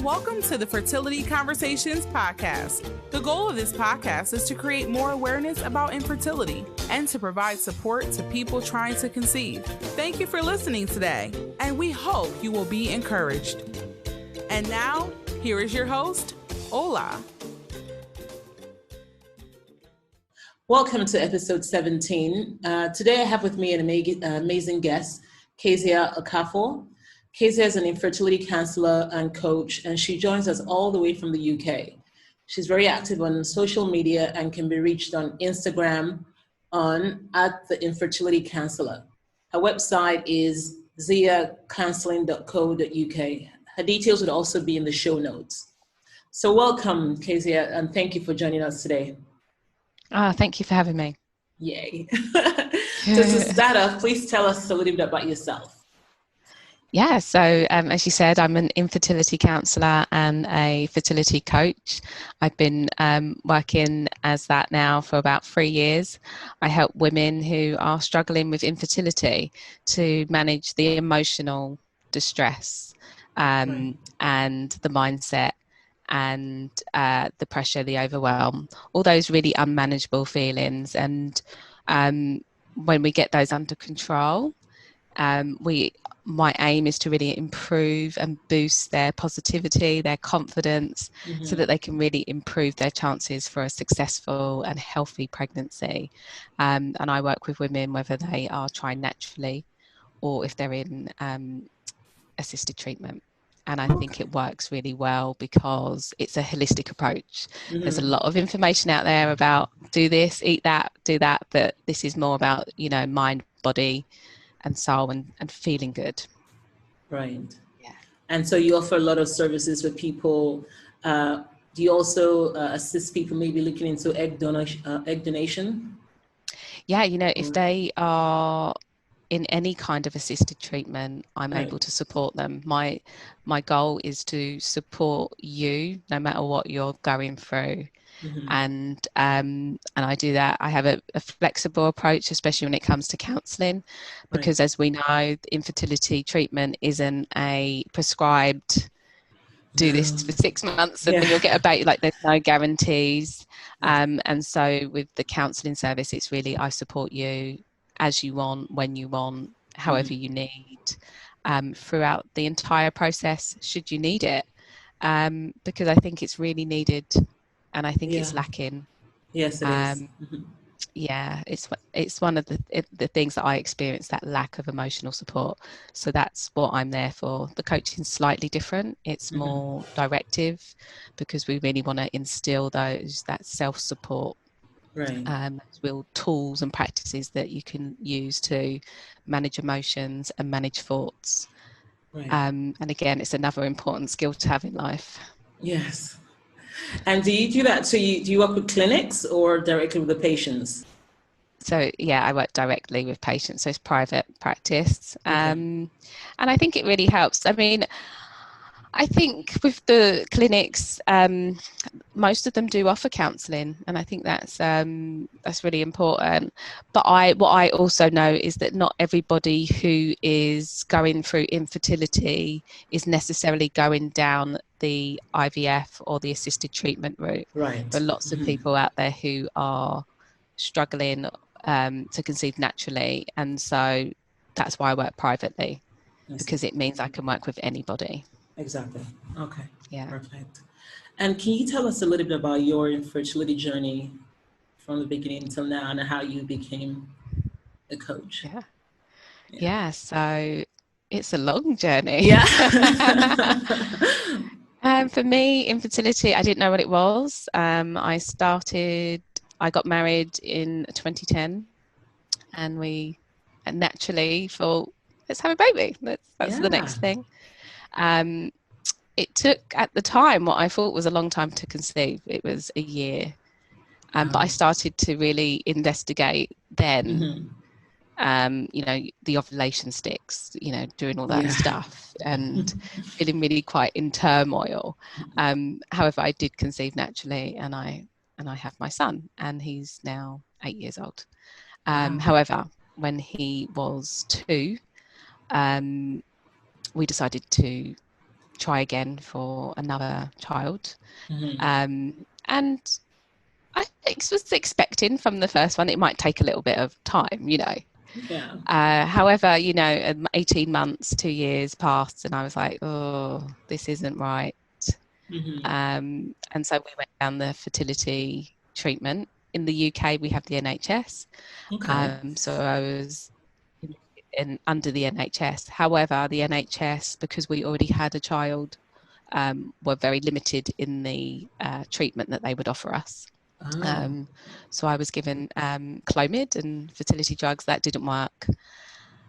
and welcome to the Fertility Conversations podcast. The goal of this podcast is to create more awareness about infertility and to provide support to people trying to conceive. Thank you for listening today, and we hope you will be encouraged. And now, here is your host, Ola. Welcome to episode 17. Today I have with me an amazing guest, Kezia Okafor. Kezia is an infertility counselor and coach, and she joins us all the way from the UK. She's very active on social media and can be reached on Instagram @theinfertilitycounselor. Her website is ziacounseling.co.uk. Her details would also be in the show notes. So welcome, Kezia, and thank you for joining us today. Thank you for having me. Yay. So to start off, please tell us a little bit about yourself. Yeah, so as you said, I'm an infertility counsellor and a fertility coach. I've been working as that now for about 3 years. I help women who are struggling with infertility to manage the emotional distress and the mindset and the pressure, the overwhelm, all those really unmanageable feelings. And when we get those under control, my aim is to really improve and boost their positivity, their confidence, so that they can really improve their chances for a successful and healthy pregnancy. And I work with women whether they are trying naturally or if they're in assisted treatment. And I think it works really well because it's a holistic approach. There's a lot of information out there about do this, eat that, do that, but this is more about, mind, body, and soul and feeling good. Right. Yeah. And so you offer a lot of services with people. Do you also assist people maybe looking into egg donation? Yeah, if they are in any kind of assisted treatment, I'm able to support them. My goal is to support you no matter what you're going through. And I do that. I have a flexible approach, especially when it comes to counselling, because as we know, infertility treatment isn't a prescribed do this for 6 months and then you'll get a baby. Like there's no guarantees. And so with the counselling service, it's really I support you as you want, when you want, however you need, throughout the entire process, should you need it, because I think it's really needed. And I think it's lacking. Yes, it is. Yeah, it's one of the things that I experience, that lack of emotional support. So that's what I'm there for. The coaching's slightly different. It's more directive because we really want to instill that self-support, real tools and practices that you can use to manage emotions and manage thoughts. And again, it's another important skill to have in life. Yes. And do you do that? So do you work with clinics or directly with the patients? So yeah, I work directly with patients, so it's private practice. And I think it really helps. I mean, I think with the clinics, most of them do offer counselling, and I think that's really important. But what I also know is that not everybody who is going through infertility is necessarily going down the IVF or the assisted treatment route. Right. There are lots of people out there who are struggling to conceive naturally, and so that's why I work privately, because it means I can work with anybody. Exactly. Okay. Yeah. Perfect. And can you tell us a little bit about your infertility journey from the beginning until now and how you became a coach? Yeah. So it's a long journey. Yeah. For me, infertility, I didn't know what it was. I got married in 2010, and we naturally thought, let's have a baby. That's the next thing. It took, at the time, what I thought was a long time to conceive. It was a year. But I started to really investigate then, the ovulation sticks, doing all that stuff and feeling really quite in turmoil. However, I did conceive naturally, and I have my son, and he's now 8 years old. However, when he was 2, we decided to try again for another child. Mm-hmm. And I was expecting from the first one it might take a little bit of time, Yeah. However, 18 months, 2 years passed, and I was like, oh, this isn't right. Mm-hmm. And so we went down the fertility treatment. In the UK, we have the NHS. Okay. So I was under the NHS. However, the NHS, because we already had a child, were very limited in the treatment that they would offer us. Oh. So I was given Clomid and fertility drugs. That didn't work.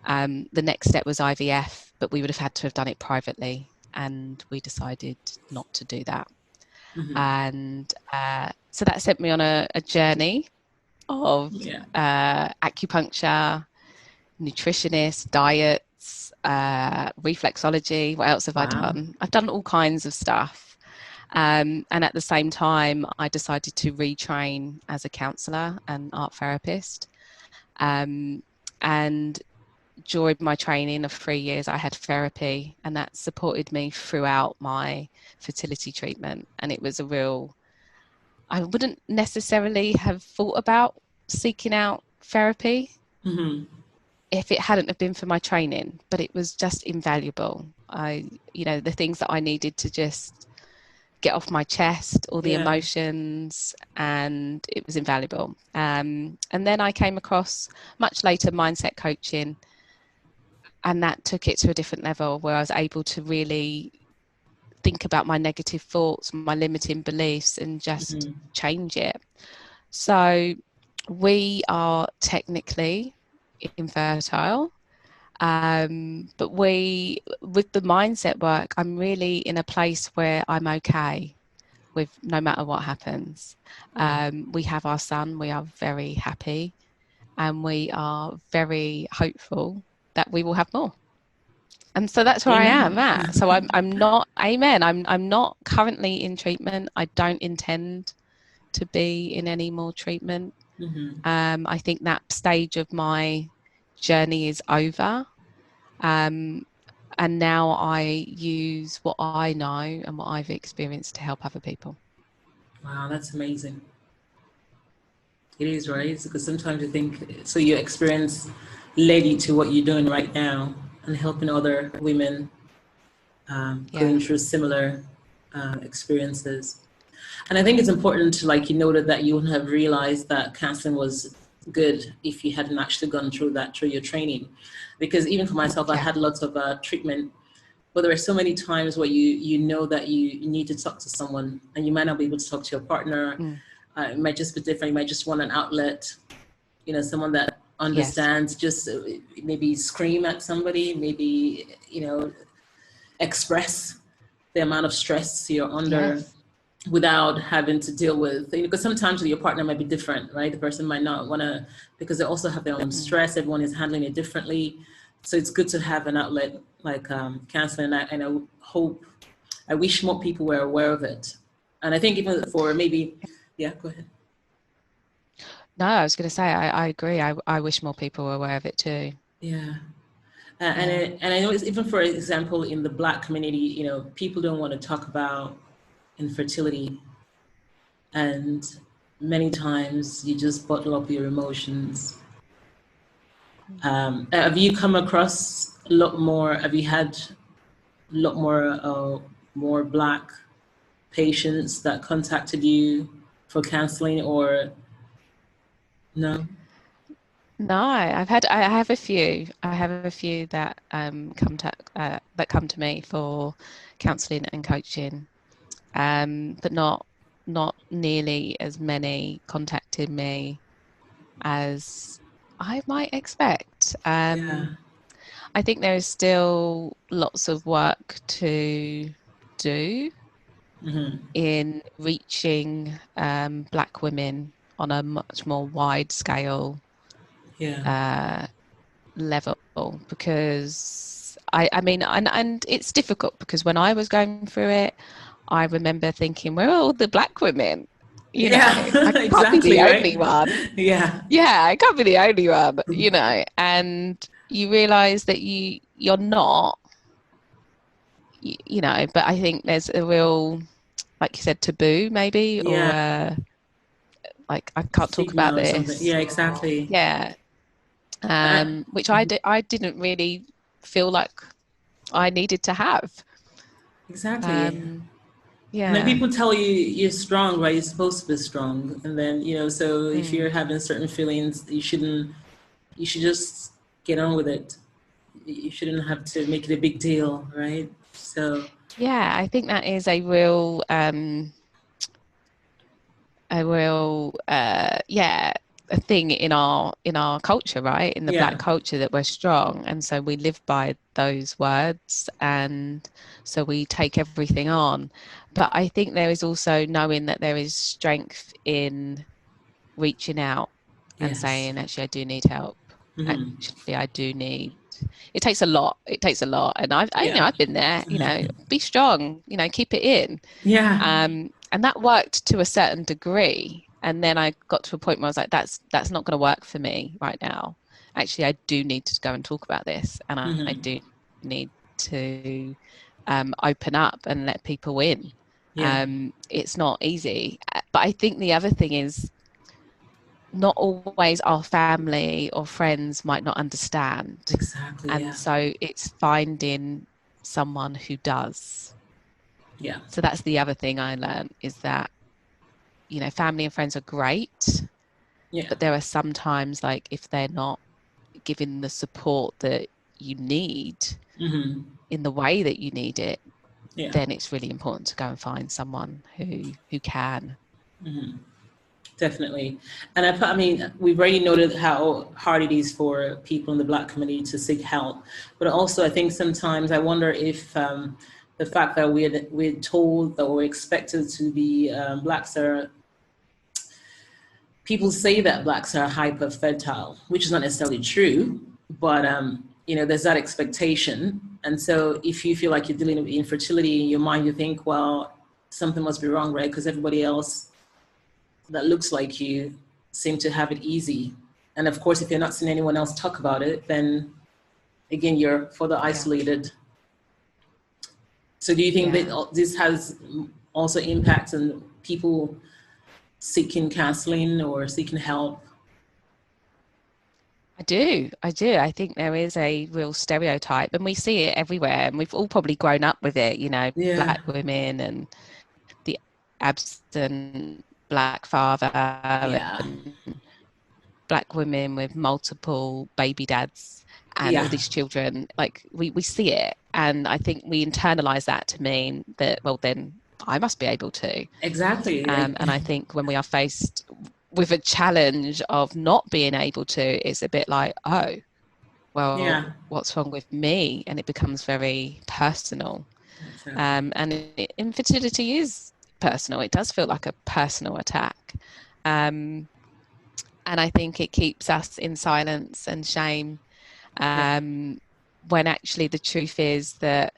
The next step was IVF, but we would have had to have done it privately, and we decided not to do that. Mm-hmm. And so that sent me on a journey of acupuncture, nutritionist, diets, reflexology. What else have I done? I've done all kinds of stuff. And at the same time, I decided to retrain as a counsellor and art therapist. And during my training of 3 years, I had therapy, and that supported me throughout my fertility treatment. And it was I wouldn't necessarily have thought about seeking out therapy if it hadn't have been for my training, but it was just invaluable. The things that I needed to just get off my chest, all the emotions, and it was invaluable. And then I came across, much later, mindset coaching, and that took it to a different level where I was able to really think about my negative thoughts, my limiting beliefs, and just change it. So we are technically infertile, but with the mindset work, I'm really in a place where I'm okay with no matter what happens. We have our son, we are very happy, and we are very hopeful that we will have more. And so that's where Amen. I am at. So I'm not, amen. I'm not currently in treatment. I don't intend to be in any more treatment. I think that stage of my journey is over. And now I use what I know and what I've experienced to help other people. Wow, that's amazing. It is, right? Because sometimes you think, so your experience led you to what you're doing right now and helping other women going through similar experiences. And I think it's important to, like you noted, that you wouldn't have realized that counseling was good if you hadn't actually gone through that through your training. Because even for myself, I had lots of treatment, but there are so many times where you know that you need to talk to someone and you might not be able to talk to your partner. It might just be different. You might just want an outlet, someone that understands, just maybe scream at somebody, maybe, express the amount of stress you're under without having to deal with, because sometimes your partner might be different, right? The person might not want to, because they also have their own stress. Everyone is handling it differently. So it's good to have an outlet like counseling. And I wish more people were aware of it. And I think even for maybe, go ahead. No, I was going to say, I agree. I wish more people were aware of it too. Yeah. And I know it's, even for example, in the Black community, people don't want to talk about infertility. And many times you just bottle up your emotions. Have you come across a lot more, have you had a lot more Black patients that contacted you for counseling, or no? No, I have a few. I have a few that come to me for counselling and coaching, but not nearly as many contacted me as I might expect. I think there is still lots of work to do in reaching Black women on a much more wide scale level, because I mean, and it's difficult because when I was going through it, I remember thinking, where are all the Black women? I can't be the only one. I can't be the only one, and you realize that you're not. you know, but I think there's a real, like you said, taboo maybe, Yeah. or like I can't talk about Stigma or something. this. Yeah, exactly. Yeah. Which I didn't really feel like I needed to have. Exactly. And then Yeah. people tell you you're strong, right? You're supposed to be strong. And then, so if you're Mm. having certain feelings, you should just get on with it. You shouldn't have to make it a big deal, right? So, Yeah, I think that is yeah, a thing in our culture, right? In the yeah, Black culture, that we're strong, and so we live by those words, and so we take everything on. But I think there is also knowing that there is strength in reaching out and yes. saying, actually, I do need help. Hmm. Actually, I do need. It takes a lot. It takes a lot, and Yeah. I've been there. Be strong. Keep it in. Yeah. And that worked to a certain degree. And then I got to a point where I was like, that's not going to work for me right now. Actually, I do need to go and talk about this, and I Hmm. do need to open up and let people in. Yeah. It's not easy, but I think the other thing is, not always our family or friends might not understand, Exactly. and Yeah. so it's finding someone who does. Yeah. So that's the other thing I learned, is that family and friends are great, Yeah. but there are sometimes, like, if they're not giving the support that you need Hmm. in the way that you need it, Yeah. then it's really important to go and find someone who can. Hmm. Definitely. And I mean, we've already noted how hard it is for people in the Black community to seek help. But also, I think sometimes I wonder if the fact that we're told that we're expected to be Blacks are, people say that Blacks are hyper fertile, which is not necessarily true, but there's that expectation. And so if you feel like you're dealing with infertility in your mind, you think, well, something must be wrong, right? Because everybody else that looks like you seem to have it easy. And of course, if you're not seeing anyone else talk about it, then again, you're further Yeah. isolated. So do you think that this has also impact on people seeking counseling or seeking help? I do. I think there is a real stereotype, and we see it everywhere, and we've all probably grown up with it, Yeah, Black women and the absent Black father, yeah, and Black women with multiple baby dads and all yeah, these children. Like, we see it, and I think we internalize that to mean that, well, then I must be able to. exactly. And I think when we are faced with a challenge of not being able to, it's a bit like, oh, well, Yeah, what's wrong with me? And it becomes very personal. exactly. Infertility is personal. It does feel like a personal attack. And I think it keeps us in silence and shame, Yeah, when actually the truth is that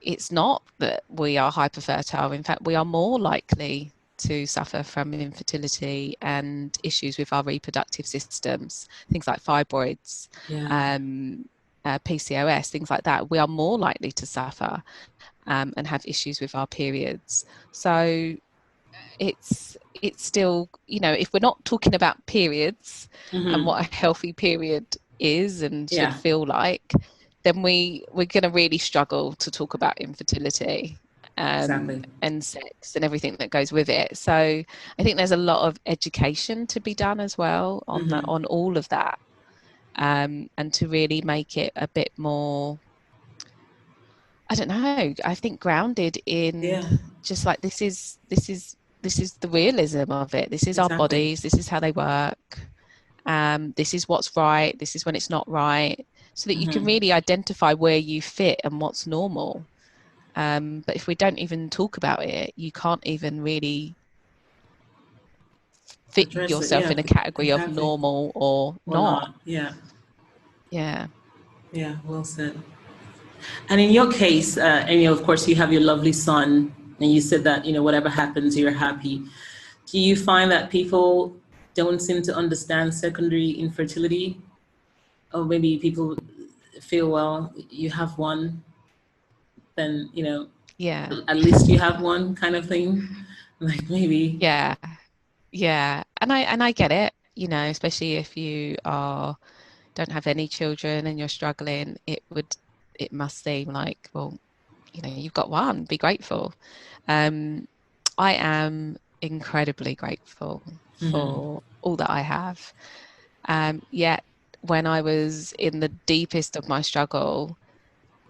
it's not that we are hyperfertile. In fact, we are more likely to suffer from infertility and issues with our reproductive systems, things like fibroids, yeah, PCOS, things like that. We are more likely to suffer and have issues with our periods. So it's still, if we're not talking about periods and hmm, what a healthy period is and should yeah, feel like, then we're going to really struggle to talk about infertility, exactly. and sex and everything that goes with it. So I think there's a lot of education to be done as well Hmm. on all of that, and to really make it a bit more, I don't know, I think grounded in, Yeah, just like, this is the realism of it. This is our exactly. bodies. This is how they work. This is what's right. This is when it's not right. So that you can Hmm. really identify where you fit and what's normal. But if we don't even talk about it, you can't even really fit Address it. yourself Yeah, in a category of exactly. normal or Or not. not. Yeah, Yeah. yeah. Well said. And in your case, and of course, you have your lovely son, and you said that whatever happens, you're happy. Do you find that people don't seem to understand secondary infertility, or maybe people feel, well, you have one, then, Yeah. at least you have one kind of thing. Like maybe. Yeah. Yeah. And I get it, especially if you don't have any children and you're struggling, it must seem like, well, you've got one, be grateful. I am incredibly grateful for all that I have. Yet when I was in the deepest of my struggle,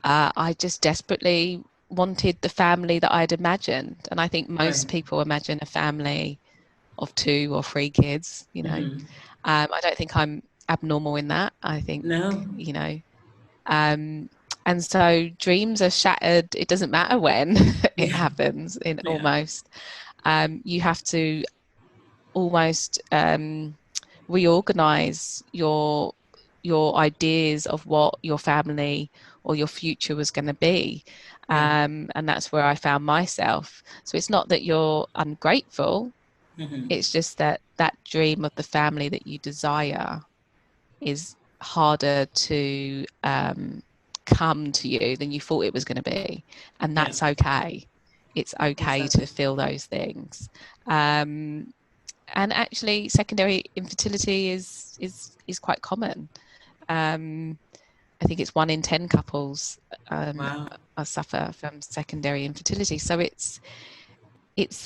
I just desperately wanted the family that I'd imagined. And I think most people imagine a family of 2 or 3 kids, I don't think I'm abnormal in that. I think, No. And so dreams are shattered. It doesn't matter when it happens almost. You have to almost reorganize your ideas of what your family or your future was going to be. And that's where I found myself. So it's not that you're ungrateful. It's just that dream of the family that you desire is harder to come to you than you thought it was going to be. And that's okay. It's okay to feel those things. And actually secondary infertility is quite common. I think it's 1 in 10 couples suffer from secondary infertility. So it's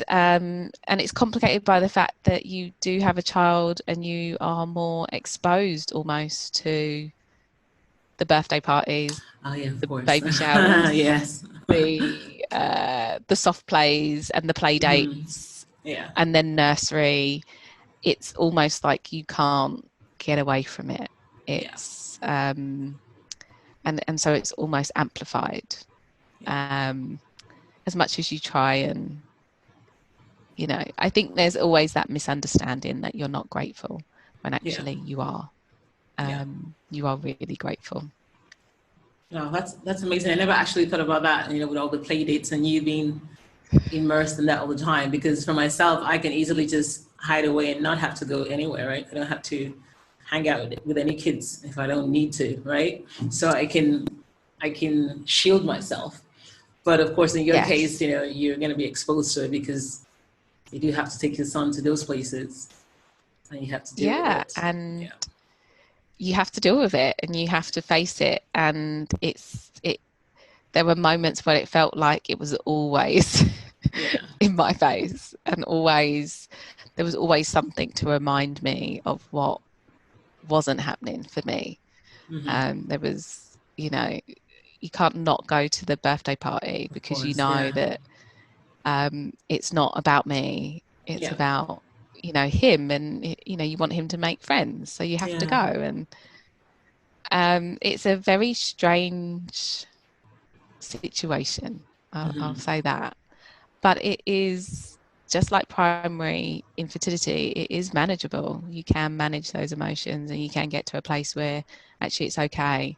and it's complicated by the fact that you do have a child and you are more exposed almost to the birthday parties, the baby showers, Yes, the soft plays and the play dates, and then nursery. It's almost like you can't get away from it. It's and so it's almost amplified as much as you try. And I think there's always that misunderstanding that you're not grateful when actually you are. You are really grateful. No, that's amazing. I never actually thought about that, with all the play dates and you being immersed in that all the time. Because for myself, I can easily just hide away and not have to go anywhere, right? I don't have to hang out with any kids if I don't need to, right? So I can shield myself. But of course, in your case, you're going to be exposed to it because you do have to take your son to those places and you have to deal with it. And you have to deal with it and you have to face it. And there were moments where it felt like it was always in my face, and there was always something to remind me of what wasn't happening for me. There was, you can't not go to the birthday party because that it's not about me. It's about, him, and, you want him to make friends. So you have to go. And it's a very strange situation. I'll say that. But it is just like primary infertility. It is manageable. You can manage those emotions and you can get to a place where actually it's okay.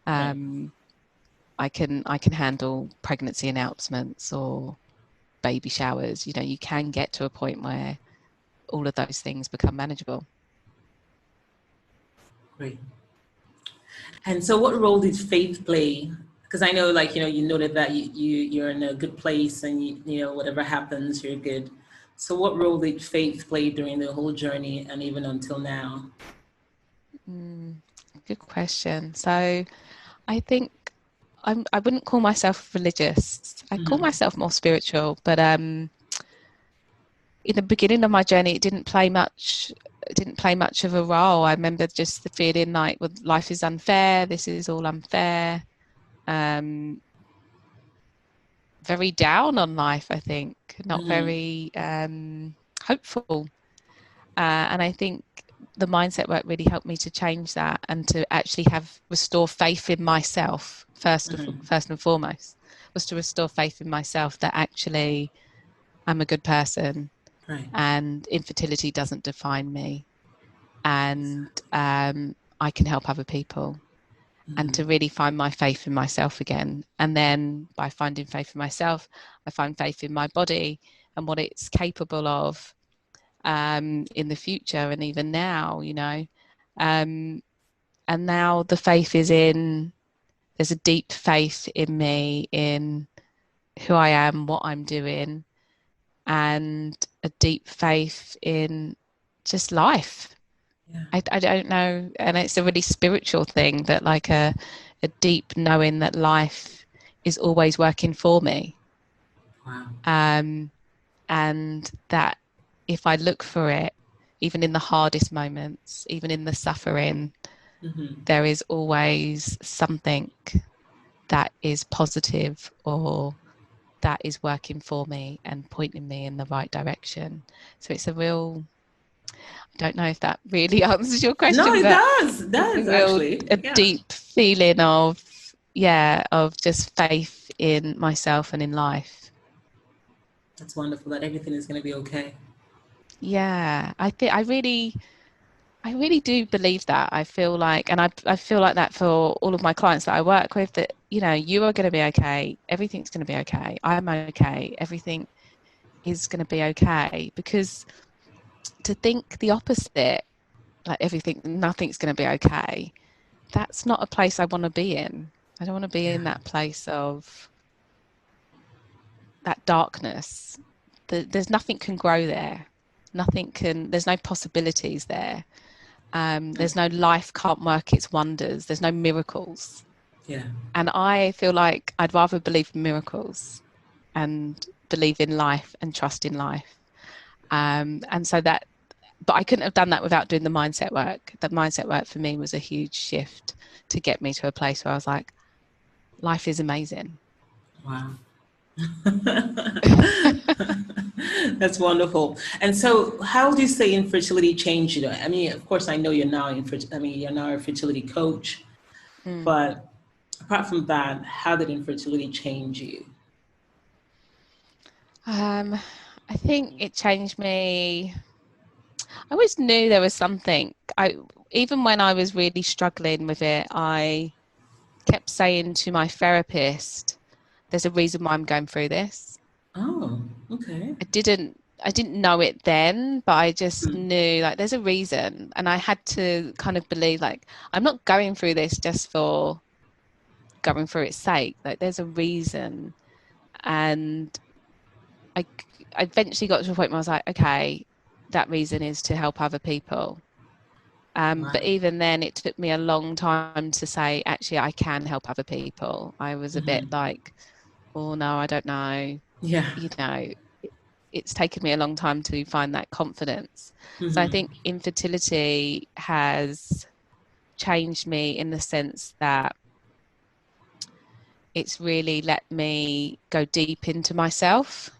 I can handle pregnancy announcements or baby showers. You can get to a point where all of those things become manageable. Great. And so what role did faith play? Because I know, you noted that you're in a good place and, whatever happens, you're good. So what role did faith play during the whole journey and even until now? Good question. So I think I wouldn't call myself religious. I call myself more spiritual, but in the beginning of my journey, it didn't play much of a role. I remember just the feeling like, well, life is unfair. This is all unfair. Very down on life, I think, not very hopeful. And I think the mindset work really helped me to change that and to actually restore faith in myself first and foremost, was to restore faith in myself that actually I'm a good person and infertility doesn't define me, and I can help other people. And to really find my faith in myself again. And then by finding faith in myself, I find faith in my body and what it's capable of in the future and even now, and now the faith is in there's a deep faith in me, in who I am, what I'm doing, and a deep faith in just life. Yeah. I don't know, and it's a really spiritual thing, but like a deep knowing that life is always working for me. Wow. And that if I look for it, even in the hardest moments, even in the suffering, there is always something that is positive or that is working for me and pointing me in the right direction. So it's a real, I don't know if that really answers your question. No, it but does. It does, real, actually. a Yeah. deep feeling of just faith in myself and in life. That's wonderful, that everything is going to be okay. Yeah, I think I really do believe that. I feel like, and I feel like that for all of my clients that I work with, that, you know, you are going to be okay. Everything's going to be okay. I'm okay. Everything is going to be okay. Because to think the opposite, like nothing's going to be okay, that's not a place I want to be in. I don't want to be in that place of that darkness. There's nothing can grow there. There's no possibilities there. There's no life can't work its wonders. There's no miracles. Yeah. And I feel like I'd rather believe in miracles and believe in life and trust in life. And so that, but I couldn't have done that without doing the mindset work. The mindset work for me was a huge shift to get me to a place where I was like, life is amazing. Wow. That's wonderful. And so how do you say infertility changed you? I mean, of course, I know you're now you're now a fertility coach, but apart from that, how did infertility change you? I think it changed me. I always knew there was something. Even when I was really struggling with it, I kept saying to my therapist, there's a reason why I'm going through this. Oh, okay. I didn't know it then, but I just knew, like, there's a reason. And I had to kind of believe, like, I'm not going through this just for going through its sake. Like, there's a reason. And I eventually got to a point where I was like, okay, that reason is to help other people. But even then, it took me a long time to say, actually, I can help other people. I was a bit like, oh, no, I don't know. Yeah. You know, it's taken me a long time to find that confidence. So I think infertility has changed me in the sense that it's really let me go deep into myself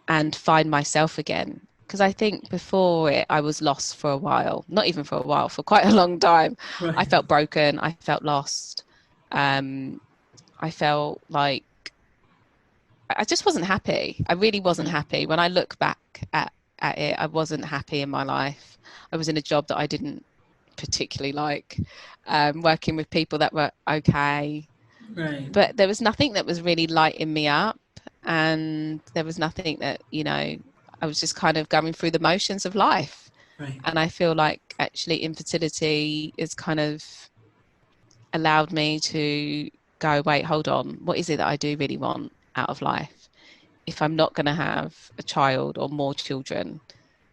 and find myself again. Because I think before it, I was lost for a while, not even for a while, for quite a long time. Right. I felt broken. I felt lost. I felt like I just wasn't happy. I really wasn't happy. When I look back at it, I wasn't happy in my life. I was in a job that I didn't particularly like, working with people that were okay. Right. But there was nothing that was really lighting me up. And there was nothing that, you know, I was just kind of going through the motions of life. Right. And I feel like actually infertility is kind of allowed me to go, wait, hold on. What is it that I do really want out of life? If I'm not going to have a child or more children,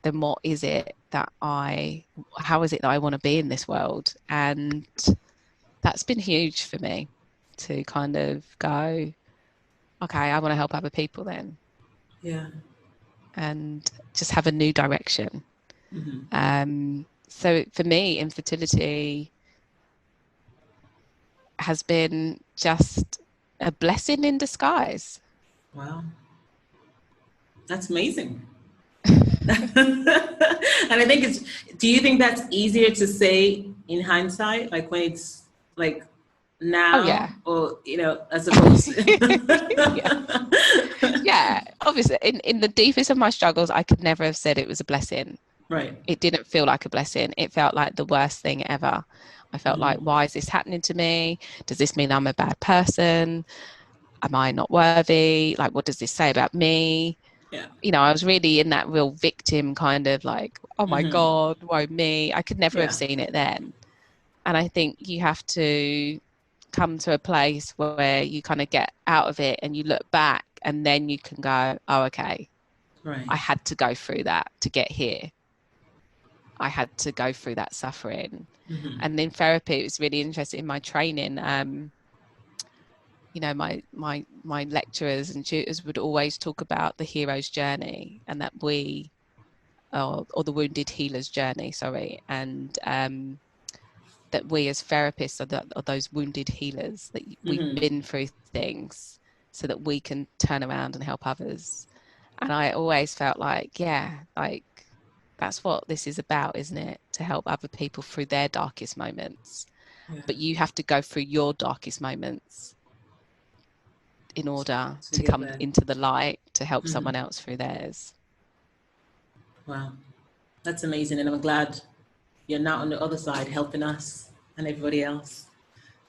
then what is it that how is it that I want to be in this world? And that's been huge for me to kind of go, okay, I want to help other people then. Yeah. And just have a new direction. So for me, infertility has been just a blessing in disguise. Wow. That's amazing. And I think do you think that's easier to say in hindsight, like when it's like now? Oh, yeah. Or, you know, as opposed to... yeah, obviously in the deepest of my struggles, I could never have said it was a blessing. Right. It didn't feel like a blessing. It felt like the worst thing ever. I felt like, why is this happening to me? Does this mean I'm a bad person? Am I not worthy? Like, what does this say about me? Yeah. You know, I was really in that real victim kind of like, oh my God, woe me. I could never have seen it then. And I think you have to come to a place where you kind of get out of it and you look back, and then you can go, oh, okay, Right. I had to go through that to get here. I had to go through that suffering. Mm-hmm. And in therapy, it was really interesting in my training. You know, my lecturers and tutors would always talk about the hero's journey, and that we, or the wounded healer's journey, sorry, and that we as therapists are those wounded healers, that we've Mm-hmm. been through things so that we can turn around and help others. And I always felt like, yeah, like that's what this is about, isn't it? To help other people through their darkest moments. Yeah. But you have to go through your darkest moments in order to get come there. into the light to help Mm-hmm. someone else through theirs. Wow. That's amazing. And I'm glad you're now on the other side helping us and everybody else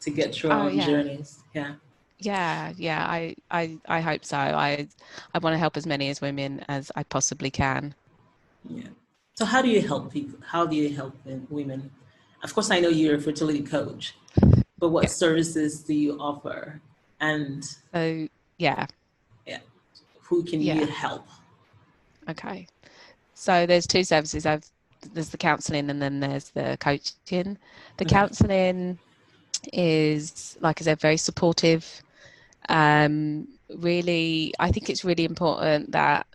to get through our own journeys. Yeah. Yeah. I hope so. I want to help as many as women as I possibly can. Yeah. So how do you help people? How do you help women? Of course, I know you're a fertility coach, but what Yeah. services do you offer? And So yeah. Who can you help? Okay. So there's two services. There's the counselling and then there's the coaching. The counselling is, like I said, very supportive. Really, I think it's really important that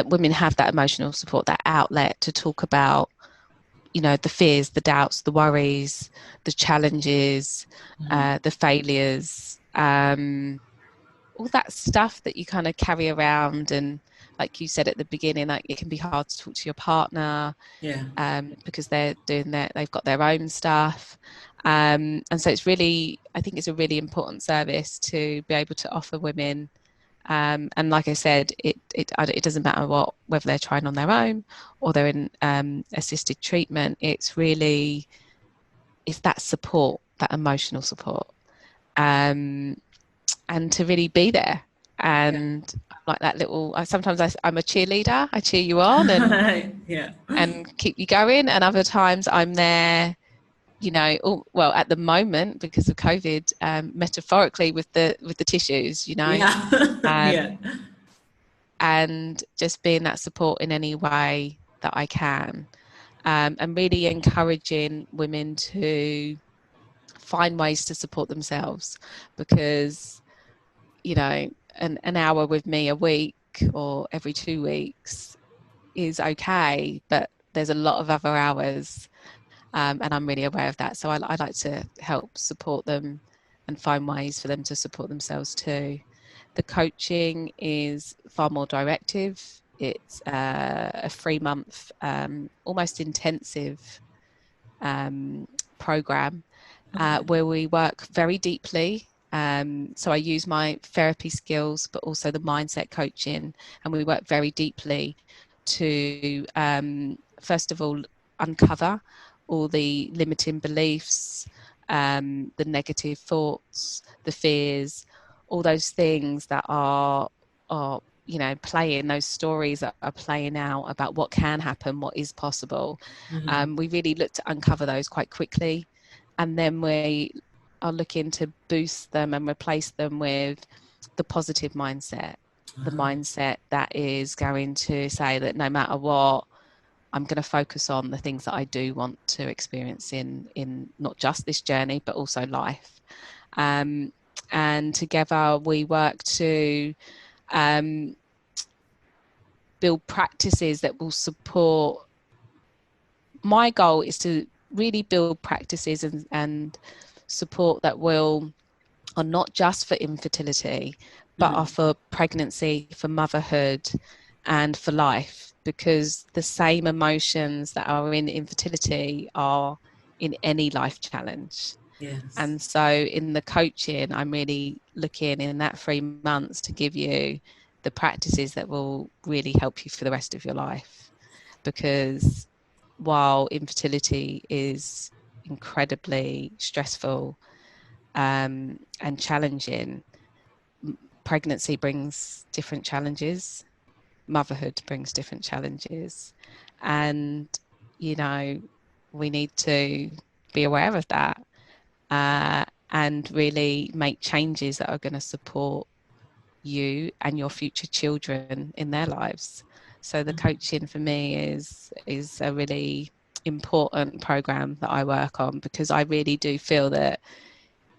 women have that emotional support, that outlet to talk about, you know, the fears, the doubts, the worries, the challenges, the failures, all that stuff that you kind of carry around. And like you said at the beginning, like it can be hard to talk to your partner, because they've got their own stuff. And so it's really, I think it's a really important service to be able to offer women. And like I said, it doesn't matter whether they're trying on their own or they're in assisted treatment. It's that support, that emotional support, and to really be there. And like that little, sometimes I'm a cheerleader. I cheer you on and and keep you going. And other times I'm there, you know, well, at the moment because of COVID, metaphorically with the tissues, you know, and just being that support in any way that I can, and really encouraging women to find ways to support themselves, because, you know, an hour with me a week or every 2 weeks is okay, but there's a lot of other hours. And I'm really aware of that. So I like to help support them and find ways for them to support themselves too. The coaching is far more directive. It's a 3-month, almost intensive program where we work very deeply. So I use my therapy skills, but also the mindset coaching, and we work very deeply to, first of all, uncover all the limiting beliefs, the negative thoughts, the fears, all those things that are you know, playing, those stories that are playing out about what can happen, what is possible. We really look to uncover those quite quickly, and then we are looking to boost them and replace them with the positive mindset, the mindset that is going to say that no matter what, I'm going to focus on the things that I do want to experience in not just this journey, but also life. And together we work to build practices that will support. My goal is to really build practices and support that are not just for infertility, but are for pregnancy, for motherhood, and for life, because the same emotions that are in infertility are in any life challenge. And so in the coaching, I'm really looking in that 3 months to give you the practices that will really help you for the rest of your life. Because while infertility is incredibly stressful and challenging, pregnancy brings different challenges, motherhood brings different challenges, and, you know, we need to be aware of that, and really make changes that are going to support you and your future children in their lives. So the coaching for me is a really important program that I work on, because I really do feel that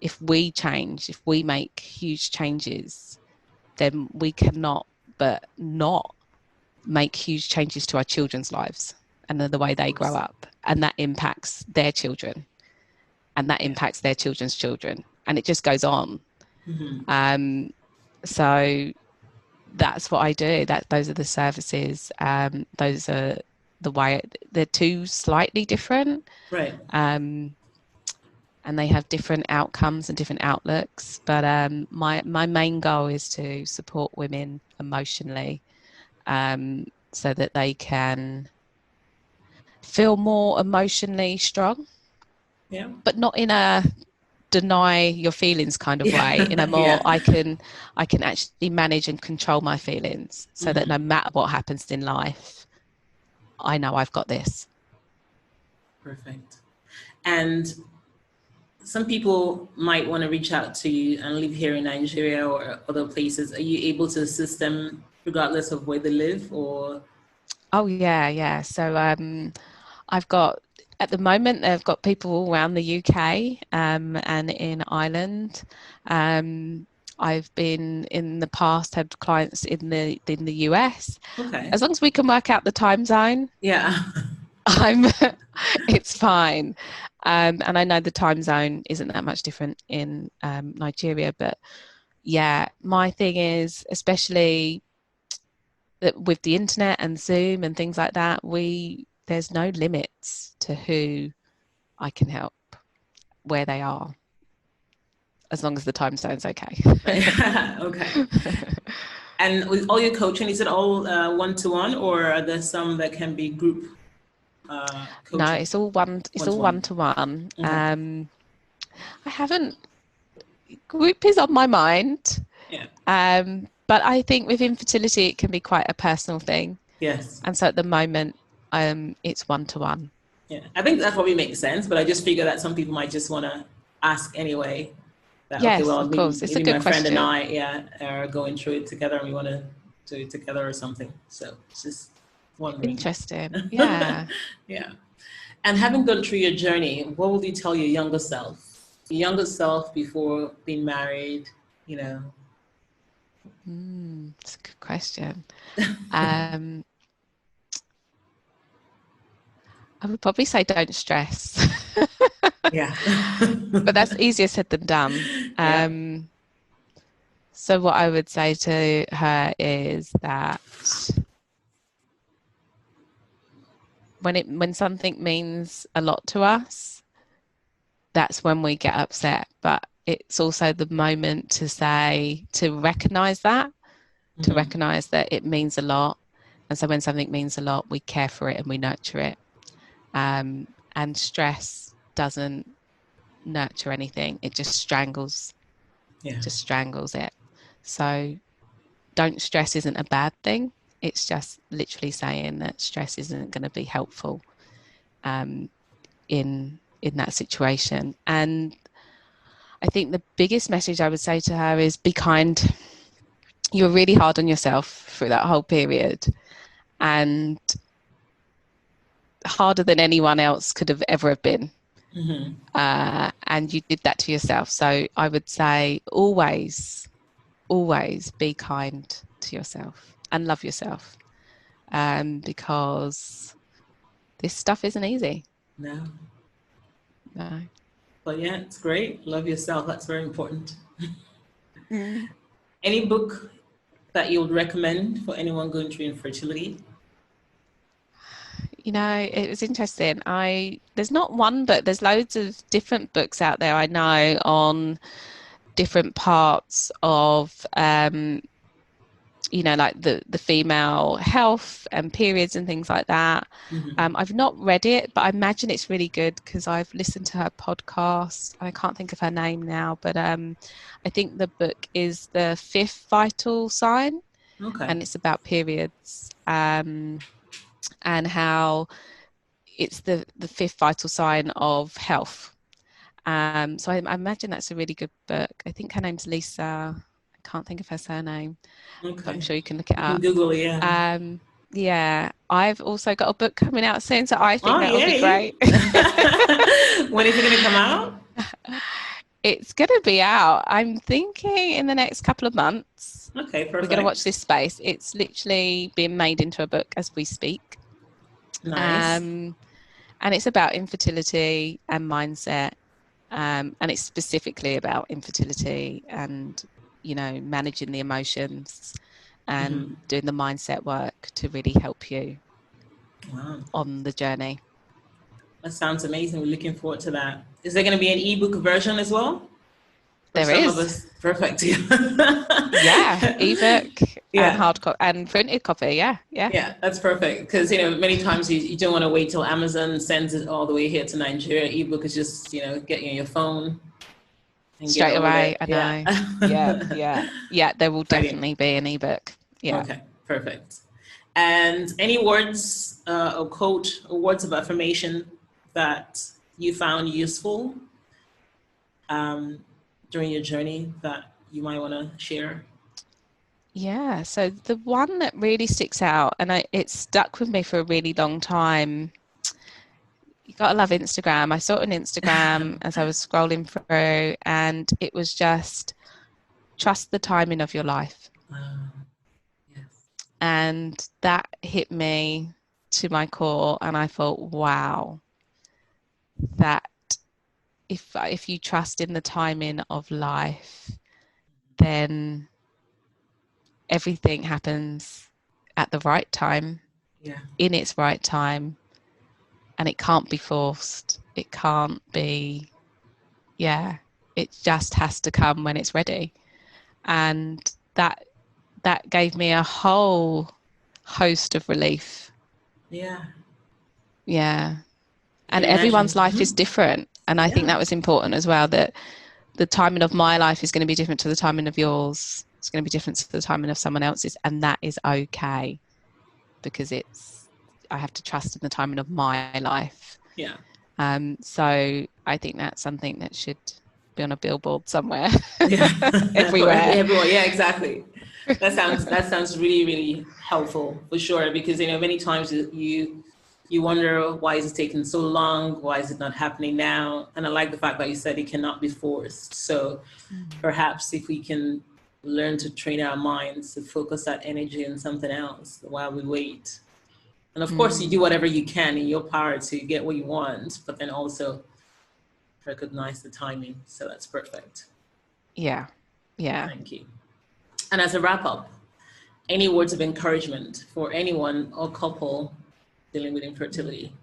if we change, if we make huge changes, then we cannot but not make huge changes to our children's lives and the way they grow up, and that impacts their children, and that impacts their children's children, and it just goes on. So that's what I do. Those are the services. Those are the way they're two slightly different, right? And they have different outcomes and different outlooks. But my main goal is to support women emotionally, so that they can feel more emotionally strong, but not in a deny your feelings kind of way, in a more I can actually manage and control my feelings, so that no matter what happens in life, I know I've got this. Perfect. And some people might want to reach out to you and live here in Nigeria or other places. Are you able to assist them regardless of where they live, or? Oh yeah. So I've got, at the moment, they've got people all around the UK, and in Ireland. I've been in the past had clients in the US. Okay. As long as we can work out the time zone. Yeah. It's fine. And I know the time zone isn't that much different in Nigeria, but yeah, my thing is, especially that with the internet and Zoom and things like that, there's no limits to who I can help, where they are, as long as the time zone's okay. Okay. And with all your coaching, is it all one-to-one, or are there some that can be group coaching? No, it's all one-to-one. Okay. I haven't, group is on my mind. Yeah. But I think with infertility, it can be quite a personal thing. Yes. And so at the moment, it's one-to-one. Yeah, I think that probably makes sense, but I just figure that some people might just want to ask anyway. That, yes, okay, well, of course. It's maybe a good question. Friend and I, are going through it together, and we want to do it together or something. So it's just wondering. Interesting. Yeah. Yeah. And having gone through your journey, what would you tell your younger self before being married? That's a good question. I would probably say don't stress. Yeah. But that's easier said than done. So what I would say to her is that when something means a lot to us, that's when we get upset. But it's also the moment to recognize that, to recognize that it means a lot. And so when something means a lot, we care for it and we nurture it. And stress doesn't nurture anything. It just strangles. Yeah. Just strangles it. So don't stress isn't a bad thing. It's just literally saying that stress isn't going to be helpful in that situation. And I think the biggest message I would say to her is be kind. You're really hard on yourself through that whole period, and harder than anyone else could have ever have been. And you did that to yourself. So I would say always be kind to yourself and love yourself, because this stuff isn't easy. No. No. But yeah, it's great. Love yourself. That's very important. Any book that you would recommend for anyone going through infertility? It was interesting. There's not one book, there's loads of different books out there I know on different parts of like the female health and periods and things like that. I've not read it, but I imagine it's really good because I've listened to her podcast. I can't think of her name now, but I think the book is The Fifth Vital Sign. Okay. And it's about periods, and how it's the fifth vital sign of health. So I imagine that's a really good book. I think her name's Lisa. I can't think of her surname, Okay. but I'm sure you can look it up. Google it, yeah. Yeah, I've also got a book coming out soon, so I think that will be great. When is it going to come out? It's going to be out, I'm thinking, in the next couple of months. Okay, perfect. We're going to watch this space. It's literally being made into a book as we speak. Nice. And it's about infertility and mindset. And it's specifically about infertility and, managing the emotions and doing the mindset work to really help you on the journey. That sounds amazing. We're looking forward to that. Is there going to be an ebook version as well? There is. Of us? Perfect. Yeah, ebook and hard copy and printed copy. Yeah. Yeah, that's perfect. Because, many times you don't want to wait till Amazon sends it all the way here to Nigeria. Ebook is just, get you on your phone. And straight away. I know. Yeah. There will definitely be an ebook. Yeah. Okay, perfect. And any words or quote or words of affirmation that you found useful during your journey that you might want to share? Yeah, so the one that really sticks out, and it stuck with me for a really long time. You gotta love Instagram. I saw it on Instagram as I was scrolling through, and it was just trust the timing of your life. Yes. And that hit me to my core, and I thought, wow, that if you trust in the timing of life, then everything happens at the right time, in its right time, and it can't be forced. It can't be, it just has to come when it's ready. And that gave me a whole host of relief. Yeah. And everyone's life is different. And I think that was important as well, that the timing of my life is going to be different to the timing of yours. It's going to be different to the timing of someone else's. And that is okay, because I have to trust in the timing of my life. Yeah. So I think that's something that should be on a billboard somewhere. Everywhere. Yeah, exactly. That sounds really, really helpful for sure, because many times you wonder, why is it taking so long? Why is it not happening now? And I like the fact that you said it cannot be forced. So perhaps if we can learn to train our minds to focus that energy on something else while we wait. And of course, you do whatever you can in your power to get what you want, but then also recognize the timing. So that's perfect. Yeah. Thank you. And as a wrap up, any words of encouragement for anyone or couple dealing with infertility?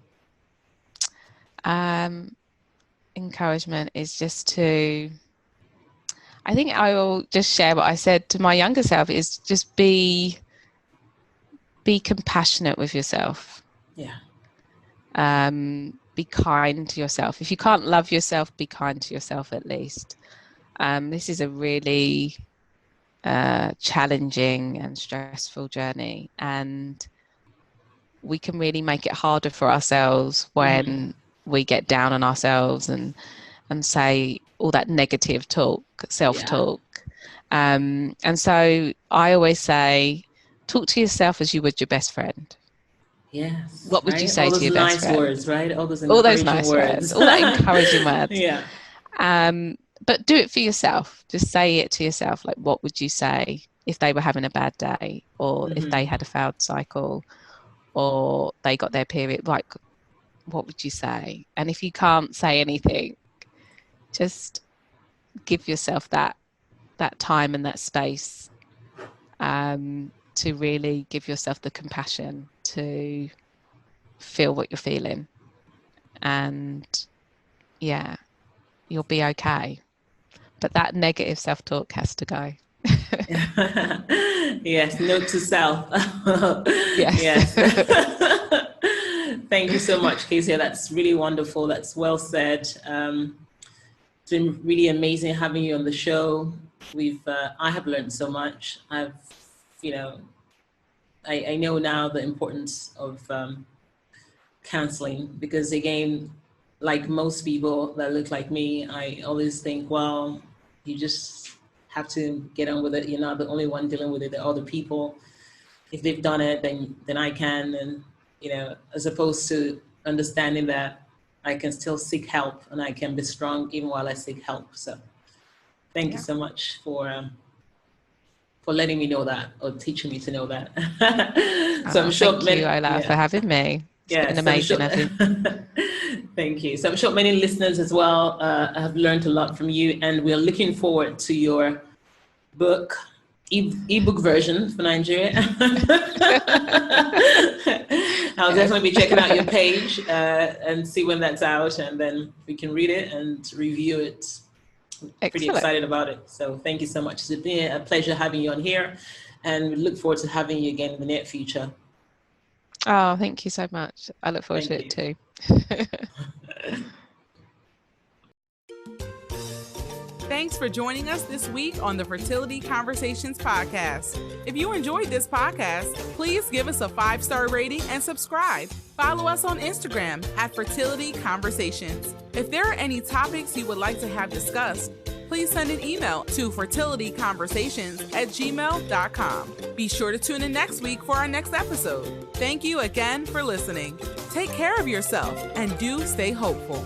Encouragement is just I think I will just share what I said to my younger self, is just be compassionate with yourself. Yeah. Be kind to yourself. If you can't love yourself, be kind to yourself at least. This is a really challenging and stressful journey, and we can really make it harder for ourselves when we get down on ourselves and say all that negative talk, self-talk. And so I always say, talk to yourself as you would your best friend. Yes. What would you say to your best friend? All those nice words, right? All those nice words. All that encouraging words. Yeah. But do it for yourself. Just say it to yourself. Like, what would you say if they were having a bad day, or if they had a failed cycle, or they got their period? Like, what would you say? And if you can't say anything, just give yourself that time and that space to really give yourself the compassion to feel what you're feeling. And you'll be okay. But that negative self-talk has to go. Yes, note to self. Yes. Thank you so much, Kezia. That's really wonderful. That's well said. It's been really amazing having you on the show. I have learned so much. I know now the importance of counseling, because again, like most people that look like me, I always think, well, you just have to get on with it. You're not the only one dealing with it. There are other people. If they've done it, then I can. And, as opposed to understanding that I can still seek help and I can be strong even while I seek help. So thank you so much for letting me know that, or teaching me to know that. So I'm sure thank you, Ola, for having me. It's been amazing. Thank you. So I'm sure many listeners as well have learned a lot from you, and we're looking forward to your book, ebook version for Nigeria. I'll definitely be checking out your page and see when that's out, and then we can read it and review it. Pretty excited about it. So thank you so much. It's been a pleasure having you on here, and we look forward to having you again in the near future. Oh, thank you so much. I look forward to it too. Thanks for joining us this week on the Fertility Conversations podcast. If you enjoyed this podcast, please give us a 5-star rating and subscribe. Follow us on Instagram at Fertility Conversations. If there are any topics you would like to have discussed, please send an email to fertilityconversations@gmail.com. Be sure to tune in next week for our next episode. Thank you again for listening. Take care of yourself and do stay hopeful.